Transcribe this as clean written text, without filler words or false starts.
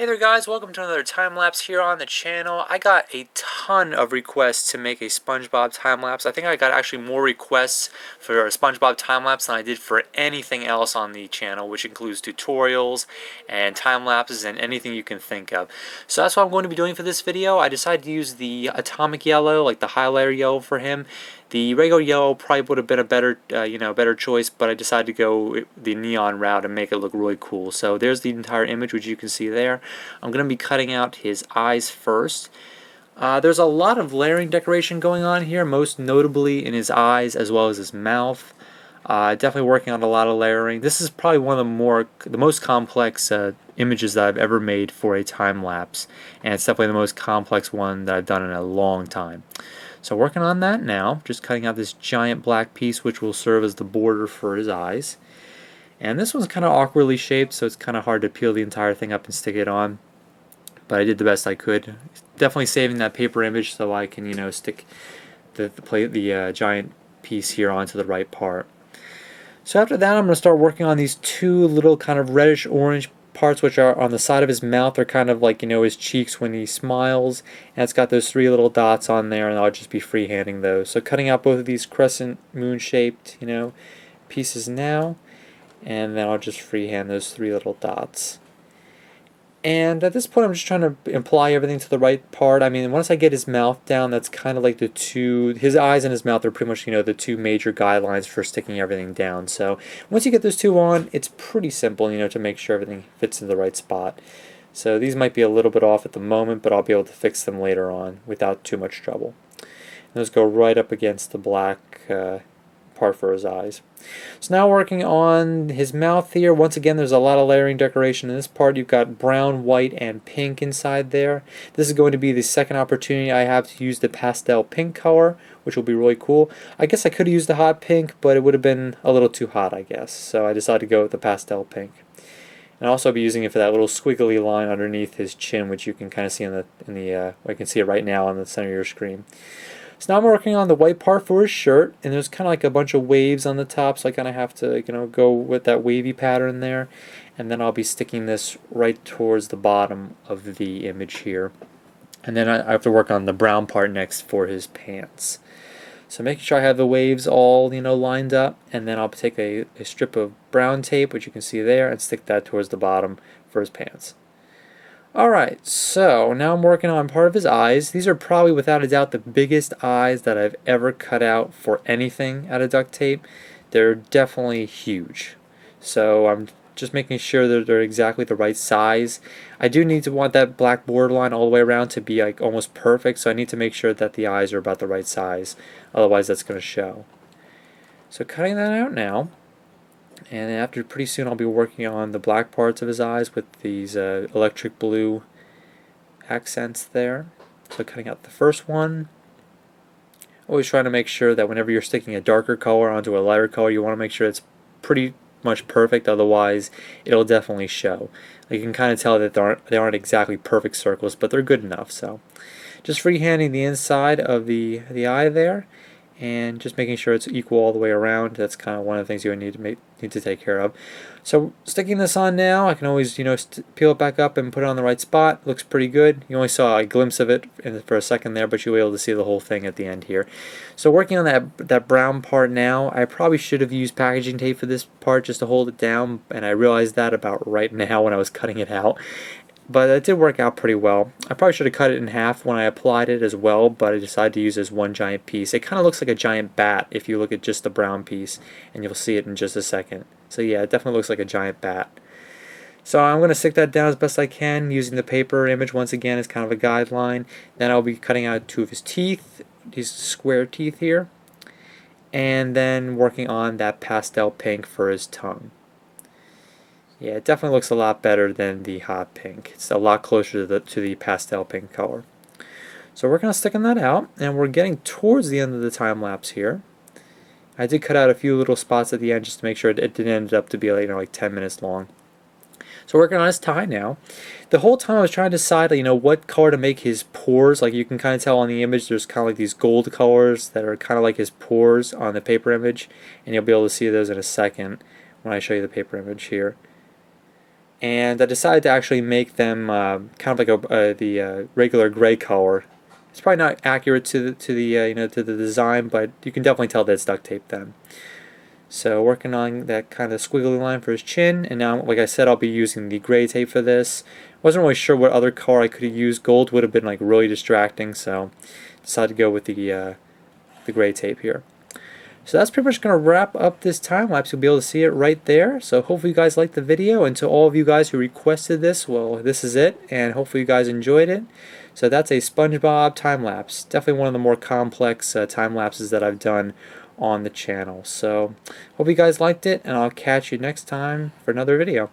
Hey there guys, welcome to another time-lapse here on the channel. I got a ton of requests to make a Spongebob time-lapse. I think I got actually more requests for a Spongebob time-lapse than I did for anything else on the channel, which includes tutorials and time-lapses and anything you can think of. So that's what I'm going to be doing for this video. I decided to use the atomic yellow, like the highlighter yellow for him. The regular yellow probably would have been a better, better choice, but I decided to go the neon route and make it look really cool. So there's the entire image, which you can see there. I'm going to be cutting out his eyes first. There's a lot of layering decoration going on here, most notably in his eyes as well as his mouth. Definitely working on a lot of layering. This is probably one of the most complex images that I've ever made for a time lapse, and it's definitely the most complex one that I've done in a long time. So working on that now, just cutting out this giant black piece which will serve as the border for his eyes. And this one's kind of awkwardly shaped, so it's kind of hard to peel the entire thing up and stick it on. But I did the best I could. Definitely saving that paper image so I can, stick the giant piece here onto the right part. So after that, I'm going to start working on these two little kind of reddish orange parts which are on the side of his mouth. They're kind of like, his cheeks when he smiles, and it's got those three little dots on there, and I'll just be freehanding those. So cutting out both of these crescent moon shaped pieces now, and then I'll just freehand those three little dots. And at this point I'm just trying to apply everything to the right part. I mean, once I get his mouth down, that's kind of like his eyes and his mouth are pretty much, the two major guidelines for sticking everything down. So once you get those two on, it's pretty simple, to make sure everything fits in the right spot. So these might be a little bit off at the moment, but I'll be able to fix them later on without too much trouble. And those go right up against the black part for his eyes. So now working on his mouth here. Once again, there's a lot of layering decoration in this part. You've got brown, white, and pink inside there. This is going to be the second opportunity I have to use the pastel pink color, which will be really cool. I guess I could have used the hot pink, but it would have been a little too hot, I guess. So I decided to go with the pastel pink. And I'll also be using it for that little squiggly line underneath his chin, which you can kind of see I can see it right now on the center of your screen. So now I'm working on the white part for his shirt, and there's kind of like a bunch of waves on the top, so I kind of have to go with that wavy pattern there, and then I'll be sticking this right towards the bottom of the image here. And then I have to work on the brown part next for his pants. So making sure I have the waves all lined up, and then I'll take a strip of brown tape, which you can see there, and stick that towards the bottom for his pants. Alright, so now I'm working on part of his eyes. These are probably without a doubt the biggest eyes that I've ever cut out for anything out of duct tape. They're definitely huge. So I'm just making sure that they're exactly the right size. I do need to want that black borderline all the way around to be like almost perfect, so I need to make sure that the eyes are about the right size. Otherwise that's going to show. So cutting that out now. And after pretty soon I'll be working on the black parts of his eyes with these electric blue accents there. So cutting out the first one. Always trying to make sure that whenever you're sticking a darker color onto a lighter color, you want to make sure it's pretty much perfect, otherwise it'll definitely show. You can kind of tell that they aren't exactly perfect circles, but they're good enough. So just freehanding the inside of the eye there, and just making sure it's equal all the way around. That's kind of one of the things you need to take care of. So sticking this on now, I can always peel it back up and put it on the right spot. Looks pretty good. You only saw a glimpse of it for a second there, but you'll be able to see the whole thing at the end here. So working on that brown part now, I probably should have used packaging tape for this part just to hold it down, and I realized that about right now when I was cutting it out. But it did work out pretty well. I probably should have cut it in half when I applied it as well, but I decided to use it as one giant piece. It kind of looks like a giant bat if you look at just the brown piece, and you'll see it in just a second. So yeah, it definitely looks like a giant bat. So I'm going to stick that down as best I can using the paper image once again as kind of a guideline. Then I'll be cutting out two of his teeth, these square teeth here, and then working on that pastel pink for his tongue. Yeah, it definitely looks a lot better than the hot pink. It's a lot closer to the pastel pink color. So we're going to stick that out, and we're getting towards the end of the time lapse here. I did cut out a few little spots at the end just to make sure it didn't end up to be like 10 minutes long. So working on his tie now. The whole time I was trying to decide what color to make his pores. Like you can kind of tell on the image there's kind of like these gold colors that are kind of like his pores on the paper image, and you'll be able to see those in a second when I show you the paper image here. and I decided to actually make them kind of like the regular gray color. It's probably not accurate to the you know, to the design, but you can definitely tell that it's duct tape then. So working on that kind of squiggly line for his chin, and now, like I said, I'll be using the gray tape for this. Wasn't really sure what other color I could have used. Gold would have been like really distracting, so decided to go with the gray tape here. So that's pretty much going to wrap up this time lapse. You'll be able to see it right there. So hopefully you guys liked the video, and to all of you guys who requested this, well, this is it, and hopefully you guys enjoyed it. So that's a SpongeBob time lapse. Definitely one of the more complex time lapses that I've done on the channel. So hope you guys liked it, and I'll catch you next time for another video.